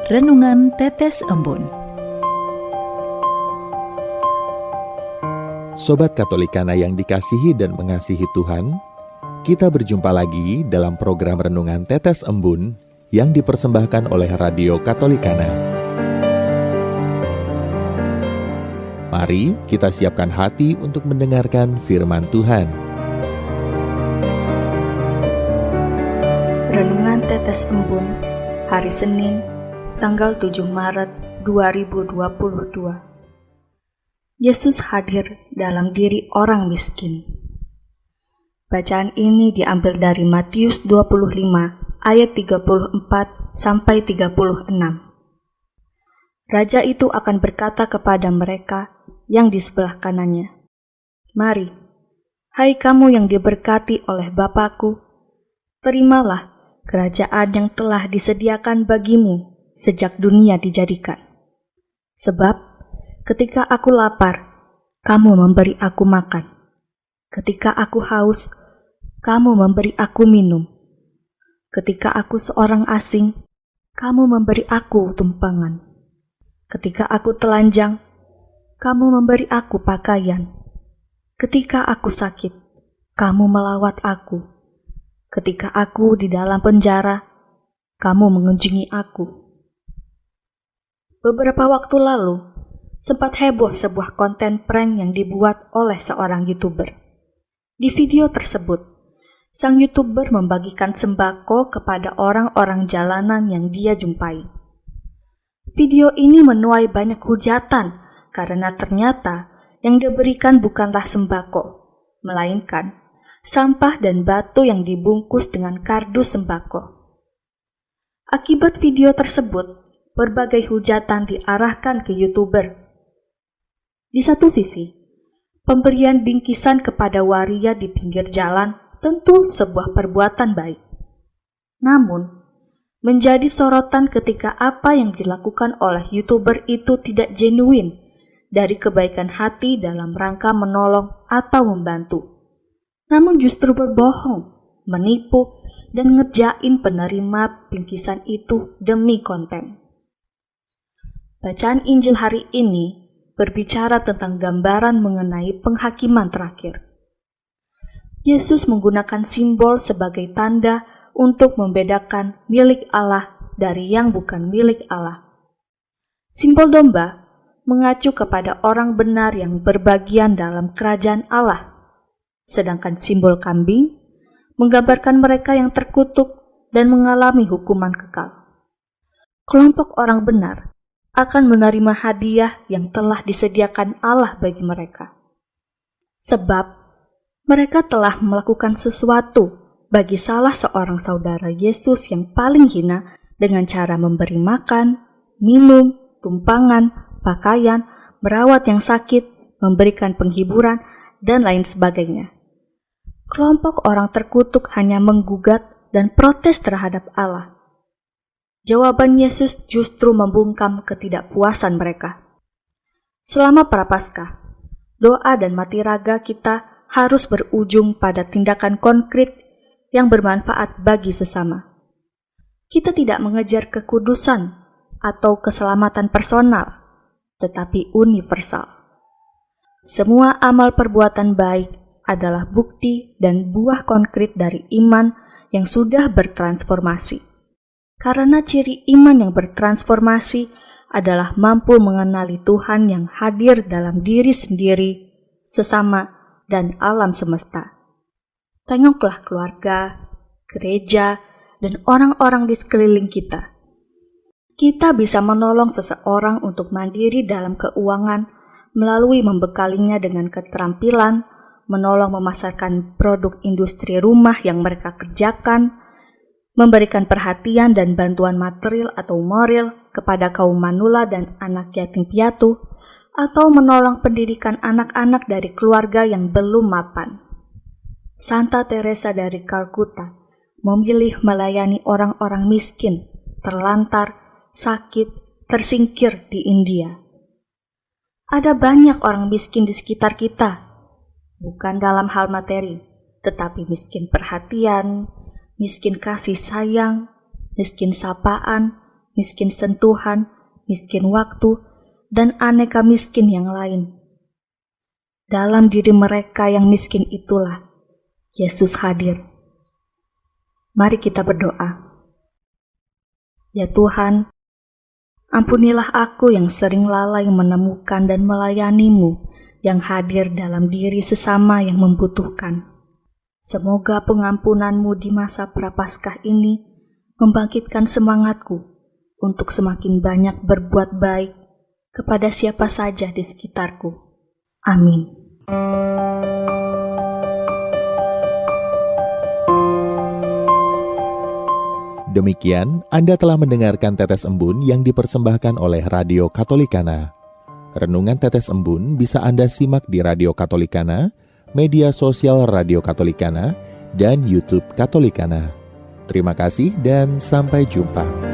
Renungan Tetes Embun. Sobat Katolikana yang dikasihi dan mengasihi Tuhan, kita berjumpa lagi dalam program Renungan Tetes Embun yang dipersembahkan oleh Radio Katolikana. Mari kita siapkan hati untuk mendengarkan firman Tuhan. Renungan Tetes Embun, hari Senin, tanggal 7 Maret 2022. Yesus hadir dalam diri orang miskin. Bacaan ini diambil dari Matius 25 ayat 34 sampai 36. Raja itu akan berkata kepada mereka yang di sebelah kanannya, "Mari, hai kamu yang diberkati oleh Bapa-Ku, terimalah kerajaan yang telah disediakan bagimu sejak dunia dijadikan. Sebab ketika aku lapar, kamu memberi aku makan. Ketika aku haus, kamu memberi aku minum. Ketika aku seorang asing, kamu memberi aku tumpangan. Ketika aku telanjang, kamu memberi aku pakaian. Ketika aku sakit, kamu melawat aku. Ketika aku di dalam penjara, kamu mengunjungi aku." Beberapa waktu lalu, sempat heboh sebuah konten prank yang dibuat oleh seorang YouTuber. Di video tersebut, sang YouTuber membagikan sembako kepada orang-orang jalanan yang dia jumpai. Video ini menuai banyak hujatan karena ternyata yang diberikan bukanlah sembako, melainkan sampah dan batu yang dibungkus dengan kardus sembako. Akibat video tersebut, berbagai hujatan diarahkan ke YouTuber. Di satu sisi, pemberian bingkisan kepada waria di pinggir jalan tentu sebuah perbuatan baik. Namun, menjadi sorotan ketika apa yang dilakukan oleh YouTuber itu tidak genuine dari kebaikan hati dalam rangka menolong atau membantu, namun justru berbohong, menipu, dan ngerjain penerima bingkisan itu demi konten. Bacaan Injil hari ini berbicara tentang gambaran mengenai penghakiman terakhir. Yesus menggunakan simbol sebagai tanda untuk membedakan milik Allah dari yang bukan milik Allah. Simbol domba mengacu kepada orang benar yang berbagian dalam kerajaan Allah, sedangkan simbol kambing menggambarkan mereka yang terkutuk dan mengalami hukuman kekal. Kelompok orang benar akan menerima hadiah yang telah disediakan Allah bagi mereka, sebab mereka telah melakukan sesuatu bagi salah seorang saudara Yesus yang paling hina dengan cara memberi makan, minum, tumpangan, pakaian, merawat yang sakit, memberikan penghiburan, dan lain sebagainya. Kelompok orang terkutuk hanya menggugat dan protes terhadap Allah. Jawaban Yesus justru membungkam ketidakpuasan mereka. Selama Prapaskah, doa dan mati raga kita harus berujung pada tindakan konkret yang bermanfaat bagi sesama. Kita tidak mengejar kekudusan atau keselamatan personal, tetapi universal. Semua amal perbuatan baik adalah bukti dan buah konkret dari iman yang sudah bertransformasi. Karena ciri iman yang bertransformasi adalah mampu mengenali Tuhan yang hadir dalam diri sendiri, sesama, dan alam semesta. Tengoklah keluarga, gereja, dan orang-orang di sekeliling kita. Kita bisa menolong seseorang untuk mandiri dalam keuangan melalui membekalinya dengan keterampilan, menolong memasarkan produk industri rumah yang mereka kerjakan, memberikan perhatian dan bantuan material atau moral kepada kaum manula dan anak yatim piatu, atau menolong pendidikan anak-anak dari keluarga yang belum mapan. Santa Teresa dari Kalkuta memilih melayani orang-orang miskin, terlantar, sakit, tersingkir di India. Ada banyak orang miskin di sekitar kita, bukan dalam hal materi, tetapi miskin perhatian, miskin kasih sayang, miskin sapaan, miskin sentuhan, miskin waktu, dan aneka miskin yang lain. Dalam diri mereka yang miskin itulah Yesus hadir. Mari kita berdoa. Ya Tuhan, ampunilah aku yang sering lalai menemukan dan melayani-Mu yang hadir dalam diri sesama yang membutuhkan. Semoga pengampunan-Mu di masa Prapaskah ini membangkitkan semangatku untuk semakin banyak berbuat baik kepada siapa saja di sekitarku. Amin. Demikian, Anda telah mendengarkan Tetes Embun yang dipersembahkan oleh Radio Katolikana. Renungan Tetes Embun bisa Anda simak di Radio Katolikana, media sosial Radio Katolikana, dan YouTube Katolikana. Terima kasih dan sampai jumpa.